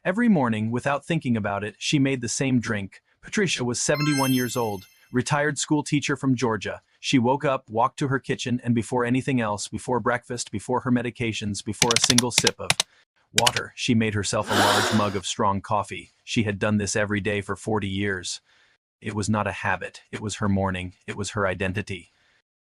Every morning, without thinking about it, she made the same drink. Patricia was 71 years old, retired school teacher from Georgia. She woke up, walked to her kitchen, and before anything else, before breakfast, before her medications, before a single sip of water, she made herself a large mug of strong coffee. She had done this every day for 40 years. It was not a habit. It was her morning. It was her identity.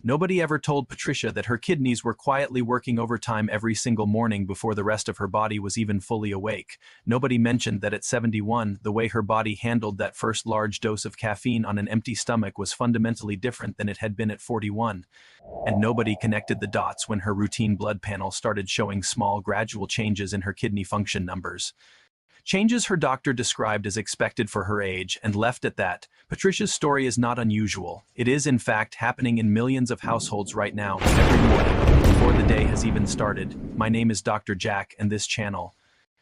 Nobody ever told Patricia that her kidneys were quietly working overtime every single morning before the rest of her body was even fully awake. Nobody mentioned that at 71, the way her body handled that first large dose of caffeine on an empty stomach was fundamentally different than it had been at 41. And nobody connected the dots when her routine blood panel started showing small, gradual changes in her kidney function numbers. Changes her doctor described as expected for her age, and left at that. Patricia's story is not unusual. It is, in fact, happening in millions of households right now, every morning, before the day has even started. My name is Dr. Jack, and this channel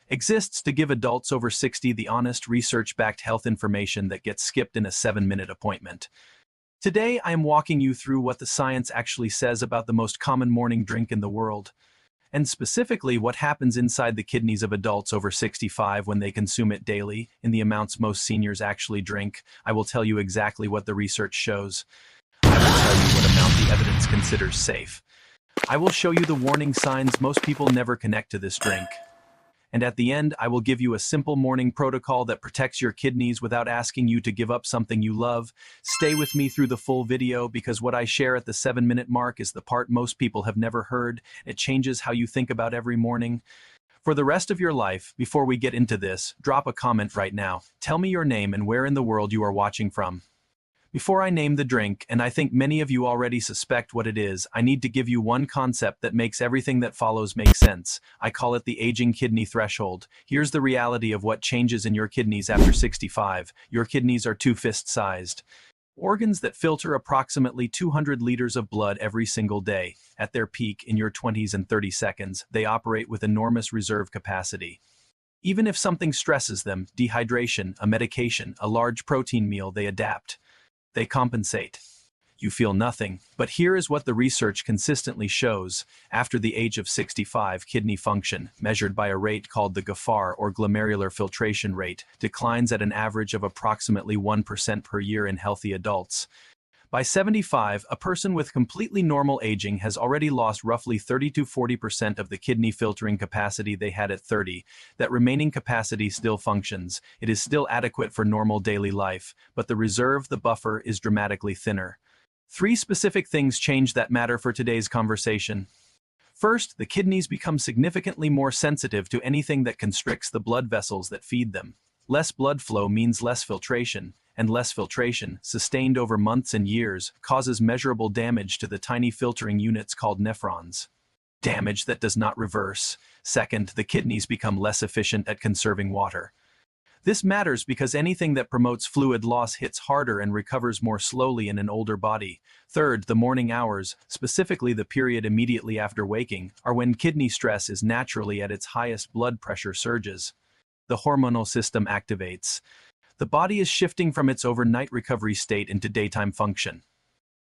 exists to give adults over 60 the honest, research-backed health information that gets skipped in a 7-minute appointment. Today, I am walking you through what the science actually says about the most common morning drink in the world, and specifically what happens inside the kidneys of adults over 65 when they consume it daily, in the amounts most seniors actually drink. I will tell you exactly what the research shows. I will tell you what amount the evidence considers safe. I will show you the warning signs most people never connect to this drink. And at the end, I will give you a simple morning protocol that protects your kidneys without asking you to give up something you love. Stay with me through the full video because what I share at the 7-minute mark is the part most people have never heard. It changes how you think about every morning. For the rest of your life, before we get into this, drop a comment right now. Tell me your name and where in the world you are watching from. Before I name the drink, and I think many of you already suspect what it is, I need to give you one concept that makes everything that follows make sense. I call it the aging kidney threshold. Here's the reality of what changes in your kidneys after 65. Your kidneys are 2 fist-sized organs that filter approximately 200 liters of blood every single day. At their peak, in your 20s and 30 seconds, they operate with enormous reserve capacity. Even if something stresses them, dehydration, a medication, a large protein meal, they adapt. They compensate. You feel nothing. But here is what the research consistently shows. After the age of 65, kidney function, measured by a rate called the GFR or glomerular filtration rate, declines at an average of approximately 1% per year in healthy adults. By 75, a person with completely normal aging has already lost roughly 30 to 40% of the kidney filtering capacity they had at 30. That remaining capacity still functions. It is still adequate for normal daily life, but the reserve, the buffer, is dramatically thinner. 3 specific things change that matter for today's conversation. First, the kidneys become significantly more sensitive to anything that constricts the blood vessels that feed them. Less blood flow means less filtration. And less filtration, sustained over months and years, causes measurable damage to the tiny filtering units called nephrons. Damage that does not reverse. Second, the kidneys become less efficient at conserving water. This matters because anything that promotes fluid loss hits harder and recovers more slowly in an older body. Third, the morning hours, specifically the period immediately after waking, are when kidney stress is naturally at its highest, blood pressure surges. The hormonal system activates. The body is shifting from its overnight recovery state into daytime function.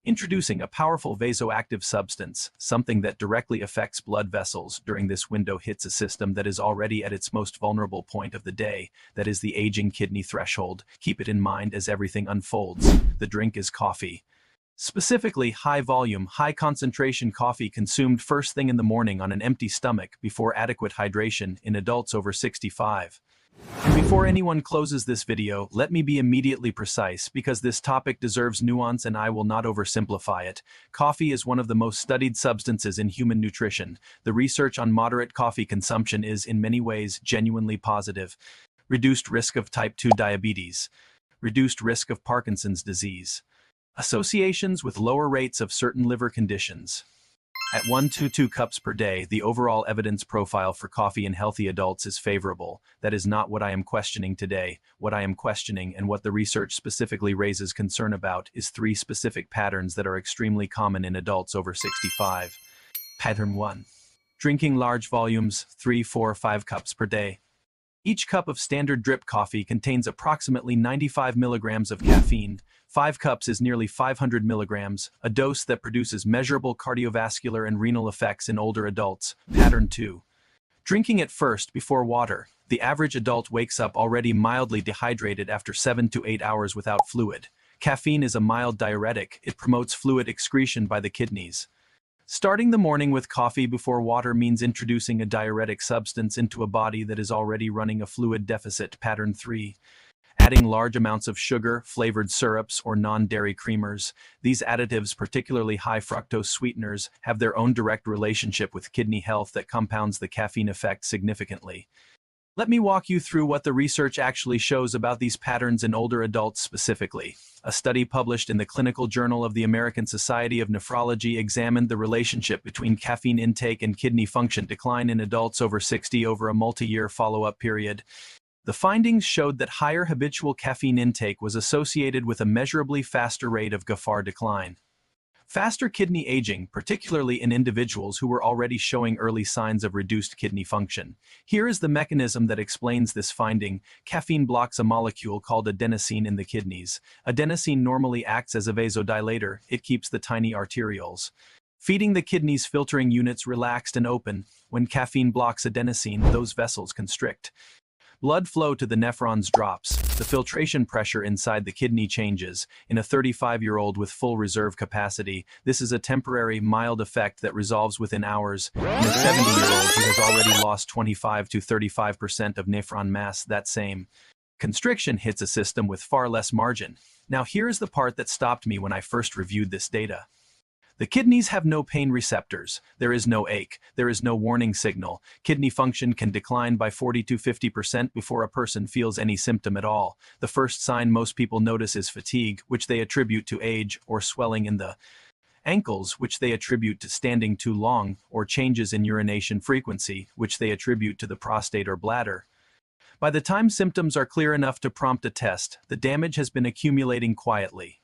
Introducing a powerful vasoactive substance, something that directly affects blood vessels during this window, hits a system that is already at its most vulnerable point of the day, that is the aging kidney threshold. Keep it in mind as everything unfolds. The drink is coffee. Specifically, high-volume, high-concentration coffee consumed first thing in the morning on an empty stomach before adequate hydration in adults over 65. And before anyone closes this video, let me be immediately precise because this topic deserves nuance and I will not oversimplify it. Coffee is one of the most studied substances in human nutrition. The research on moderate coffee consumption is, in many ways, genuinely positive. Reduced risk of type 2 diabetes. Reduced risk of Parkinson's disease. Associations with lower rates of certain liver conditions. At 1 to 2 cups per day, the overall evidence profile for coffee in healthy adults is favorable. That is not what I am questioning today. What I am questioning, and what the research specifically raises concern about, is 3 specific patterns that are extremely common in adults over 65. Pattern 1. Drinking large volumes, 3, 4, 5 cups per day. Each cup of standard drip coffee contains approximately 95 milligrams of caffeine. 5 cups is nearly 500 milligrams, a dose that produces measurable cardiovascular and renal effects in older adults. Pattern 2. Drinking it first before water. The average adult wakes up already mildly dehydrated after 7 to 8 hours without fluid. Caffeine is a mild diuretic. It promotes fluid excretion by the kidneys. Starting the morning with coffee before water means introducing a diuretic substance into a body that is already running a fluid deficit. Pattern 3. Adding large amounts of sugar, flavored syrups, or non-dairy creamers. These additives, particularly high fructose sweeteners, have their own direct relationship with kidney health that compounds the caffeine effect significantly. Let me walk you through what the research actually shows about these patterns in older adults specifically. A study published in the Clinical Journal of the American Society of Nephrology examined the relationship between caffeine intake and kidney function decline in adults over 60 over a multi-year follow-up period. The findings showed that higher habitual caffeine intake was associated with a measurably faster rate of GFR decline. Faster kidney aging, particularly in individuals who were already showing early signs of reduced kidney function. Here is the mechanism that explains this finding. Caffeine blocks a molecule called adenosine in the kidneys. Adenosine normally acts as a vasodilator. It keeps the tiny arterioles, feeding the kidneys' filtering units relaxed and open. When caffeine blocks adenosine, those vessels constrict. Blood flow to the nephrons drops. The filtration pressure inside the kidney changes. In a 35-year-old with full reserve capacity, this is a temporary, mild effect that resolves within hours. In a 70-year-old who has already lost 25 to 35% of nephron mass, that same constriction hits a system with far less margin. Now here is the part that stopped me when I first reviewed this data. The kidneys have no pain receptors. There is no ache. There is no warning signal. Kidney function can decline by 40 to 50% before a person feels any symptom at all. The first sign most people notice is fatigue, which they attribute to age, or swelling in the ankles, which they attribute to standing too long, or changes in urination frequency, which they attribute to the prostate or bladder. By the time symptoms are clear enough to prompt a test, the damage has been accumulating quietly.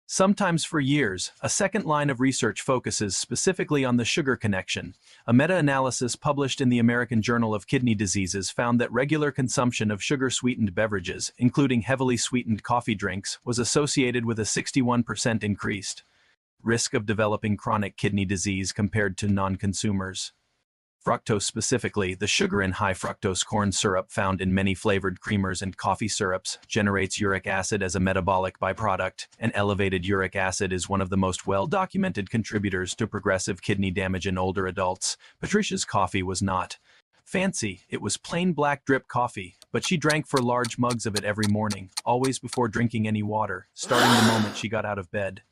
Sometimes for years. A second line of research focuses specifically on the sugar connection. A meta-analysis published in the American Journal of Kidney Diseases found that regular consumption of sugar-sweetened beverages, including heavily sweetened coffee drinks, was associated with a 61% increased risk of developing chronic kidney disease compared to non-consumers. Fructose specifically, the sugar in high fructose corn syrup found in many flavored creamers and coffee syrups, generates uric acid as a metabolic byproduct, and elevated uric acid is one of the most well-documented contributors to progressive kidney damage in older adults. Patricia's coffee was not fancy. It was plain black drip coffee, but she drank 4 large mugs of it every morning, always before drinking any water, starting the moment she got out of bed.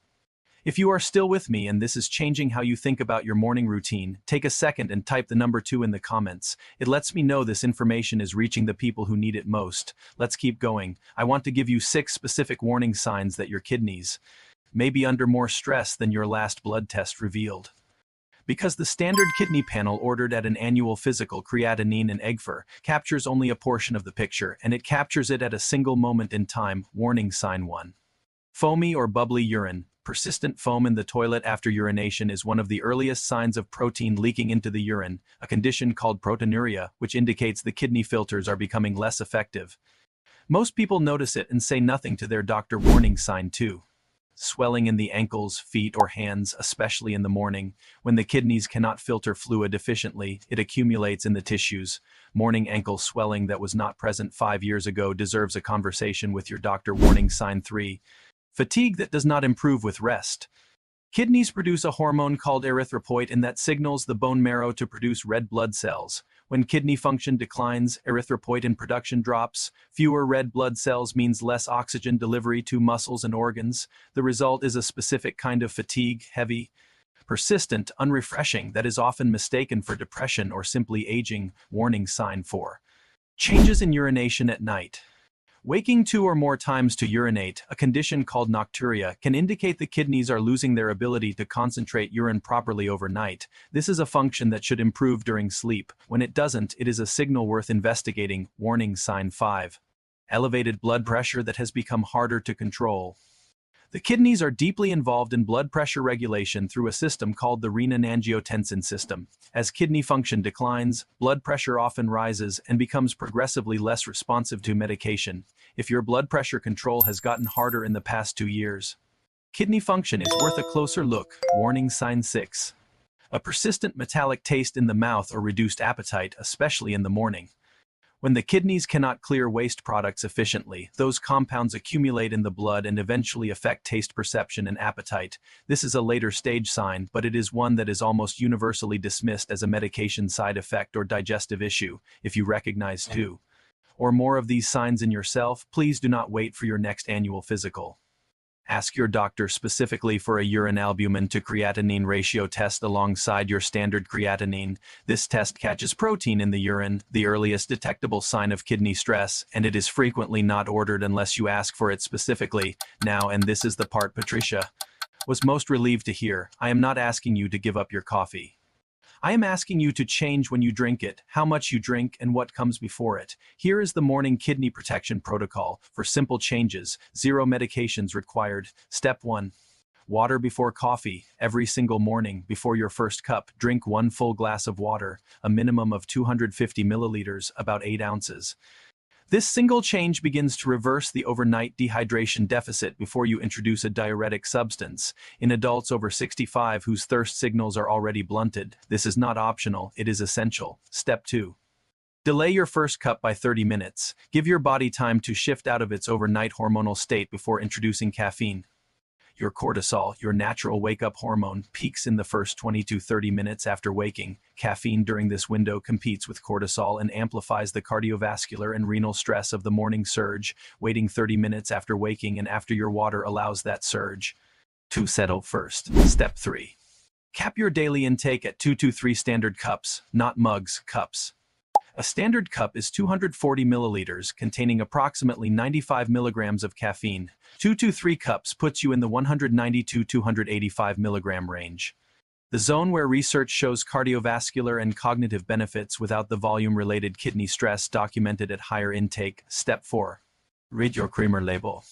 If you are still with me and this is changing how you think about your morning routine, take a second and type the number 2 in the comments. It lets me know this information is reaching the people who need it most. Let's keep going. I want to give you 6 specific warning signs that your kidneys may be under more stress than your last blood test revealed. Because the standard kidney panel ordered at an annual physical, creatinine and EGFR, captures only a portion of the picture, and it captures it at a single moment in time. Warning sign 1. Foamy or bubbly urine. Persistent foam in the toilet after urination is one of the earliest signs of protein leaking into the urine, a condition called proteinuria, which indicates the kidney filters are becoming less effective. Most people notice it and say nothing to their doctor. Warning sign 2. Swelling in the ankles, feet, or hands, especially in the morning. When the kidneys cannot filter fluid efficiently, it accumulates in the tissues. Morning ankle swelling that was not present 5 years ago deserves a conversation with your doctor. Warning sign 3. Fatigue that does not improve with rest. Kidneys produce a hormone called erythropoietin that signals the bone marrow to produce red blood cells. When kidney function declines, erythropoietin production drops. Fewer red blood cells means less oxygen delivery to muscles and organs. The result is a specific kind of fatigue, heavy, persistent, unrefreshing, that is often mistaken for depression or simply aging. Warning sign 4. Changes in urination at night. Waking 2 or more times to urinate, a condition called nocturia, can indicate the kidneys are losing their ability to concentrate urine properly overnight. This is a function that should improve during sleep. When it doesn't, it is a signal worth investigating. Warning sign 5. Elevated blood pressure that has become harder to control. The kidneys are deeply involved in blood pressure regulation through a system called the renin-angiotensin system. As kidney function declines, blood pressure often rises and becomes progressively less responsive to medication. If your blood pressure control has gotten harder in the past 2 years, kidney function is worth a closer look. Warning sign 6. A persistent metallic taste in the mouth or reduced appetite, especially in the morning. When the kidneys cannot clear waste products efficiently, those compounds accumulate in the blood and eventually affect taste perception and appetite. This is a later stage sign, but it is one that is almost universally dismissed as a medication side effect or digestive issue. If you recognize two or more of these signs in yourself, please do not wait for your next annual physical. Ask your doctor specifically for a urine albumin to creatinine ratio test alongside your standard creatinine. This test catches protein in the urine, the earliest detectable sign of kidney stress, and it is frequently not ordered unless you ask for it specifically. Now, and this is the part Patricia was most relieved to hear, I am not asking you to give up your coffee. I am asking you to change when you drink it, how much you drink, and what comes before it. Here is the morning kidney protection protocol for simple changes, 0 medications required. Step 1. Water before coffee. Every single morning, before your first cup, drink 1 full glass of water, a minimum of 250 milliliters, about 8 ounces. This single change begins to reverse the overnight dehydration deficit before you introduce a diuretic substance. In adults over 65 whose thirst signals are already blunted, this is not optional, it is essential. Step 2. Delay your first cup by 30 minutes. Give your body time to shift out of its overnight hormonal state before introducing caffeine. Your cortisol, your natural wake-up hormone, peaks in the first 20 to 30 minutes after waking. Caffeine during this window competes with cortisol and amplifies the cardiovascular and renal stress of the morning surge. Waiting 30 minutes after waking and after your water allows that surge to settle first. Step 3. Cap your daily intake at 2 to 3 standard cups, not mugs, cups. A standard cup is 240 milliliters, containing approximately 95 milligrams of caffeine. 2 to 3 cups puts you in the 190 to 285 milligram range. The zone where research shows cardiovascular and cognitive benefits without the volume-related kidney stress documented at higher intake. Step 4. Read your creamer label.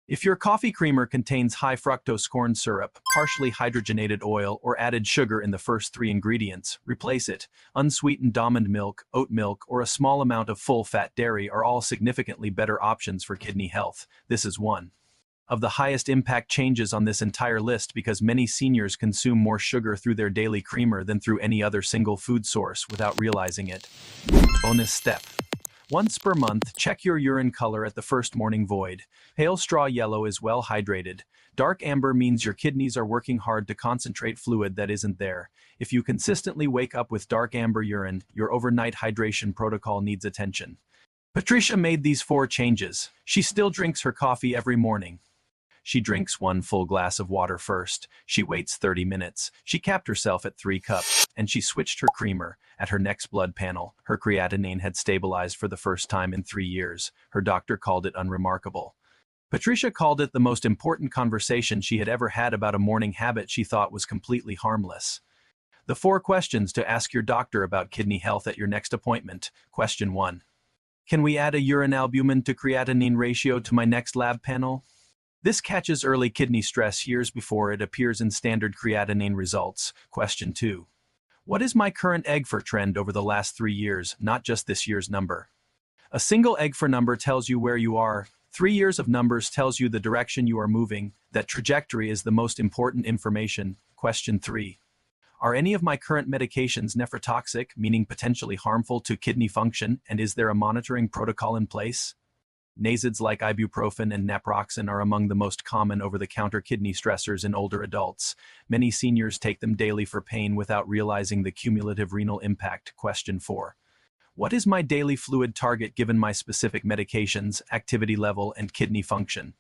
If your coffee creamer contains high fructose corn syrup, partially hydrogenated oil, or added sugar in the first 3 ingredients, replace it. Unsweetened almond milk, oat milk, or a small amount of full-fat dairy are all significantly better options for kidney health. This is one of the highest impact changes on this entire list because many seniors consume more sugar through their daily creamer than through any other single food source without realizing it. Bonus step. Once per month, check your urine color at the first morning void. Pale straw yellow is well hydrated. Dark amber means your kidneys are working hard to concentrate fluid that isn't there. If you consistently wake up with dark amber urine, your overnight hydration protocol needs attention. Patricia made these 4 changes. She still drinks her coffee every morning. She drinks 1 full glass of water first. She waits 30 minutes. She capped herself at 3 cups, and she switched her creamer. At her next blood panel, her creatinine had stabilized for the first time in 3 years. Her doctor called it unremarkable. Patricia called it the most important conversation she had ever had about a morning habit she thought was completely harmless. The 4 questions to ask your doctor about kidney health at your next appointment. Question 1. Can we add a urine albumin to creatinine ratio to my next lab panel? This catches early kidney stress years before it appears in standard creatinine results. Question 2. What is my current egg for trend over the last 3 years, not just this year's number? A single egg for number tells you where you are. 3 years of numbers tells you the direction you are moving. That trajectory is the most important information. Question 3. Are any of my current medications nephrotoxic, meaning potentially harmful to kidney function, and is there a monitoring protocol in place? NSAIDs like ibuprofen and naproxen are among the most common over-the-counter kidney stressors in older adults. Many seniors take them daily for pain without realizing the cumulative renal impact. Question 4. What is my daily fluid target given my specific medications, activity level, and kidney function?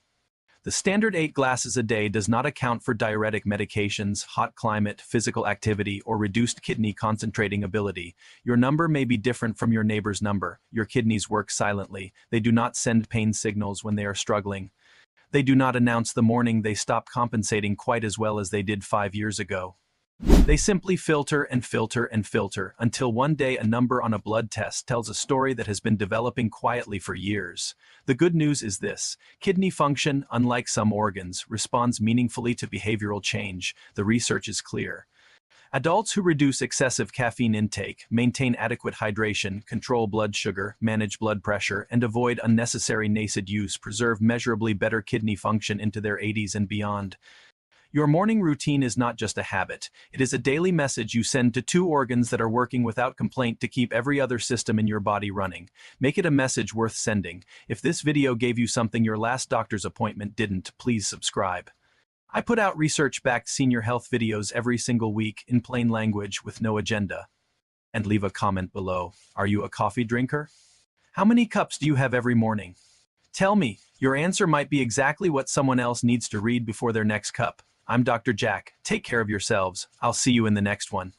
The standard 8 glasses a day does not account for diuretic medications, hot climate, physical activity, or reduced kidney concentrating ability. Your number may be different from your neighbor's number. Your kidneys work silently. They do not send pain signals when they are struggling. They do not announce the morning they stop compensating quite as well as they did 5 years ago. They simply filter and filter and filter until one day a number on a blood test tells a story that has been developing quietly for years. The good news is this: kidney function, unlike some organs, responds meaningfully to behavioral change. The research is clear. Adults who reduce excessive caffeine intake, maintain adequate hydration, control blood sugar, manage blood pressure, and avoid unnecessary NSAID use preserve measurably better kidney function into their 80s and beyond. Your morning routine is not just a habit. It is a daily message you send to two organs that are working without complaint to keep every other system in your body running. Make it a message worth sending. If this video gave you something your last doctor's appointment didn't, please subscribe. I put out research-backed senior health videos every single week in plain language with no agenda. And leave a comment below. Are you a coffee drinker? How many cups do you have every morning? Tell me, your answer might be exactly what someone else needs to read before their next cup. I'm Dr. Jack. Take care of yourselves. I'll see you in the next one.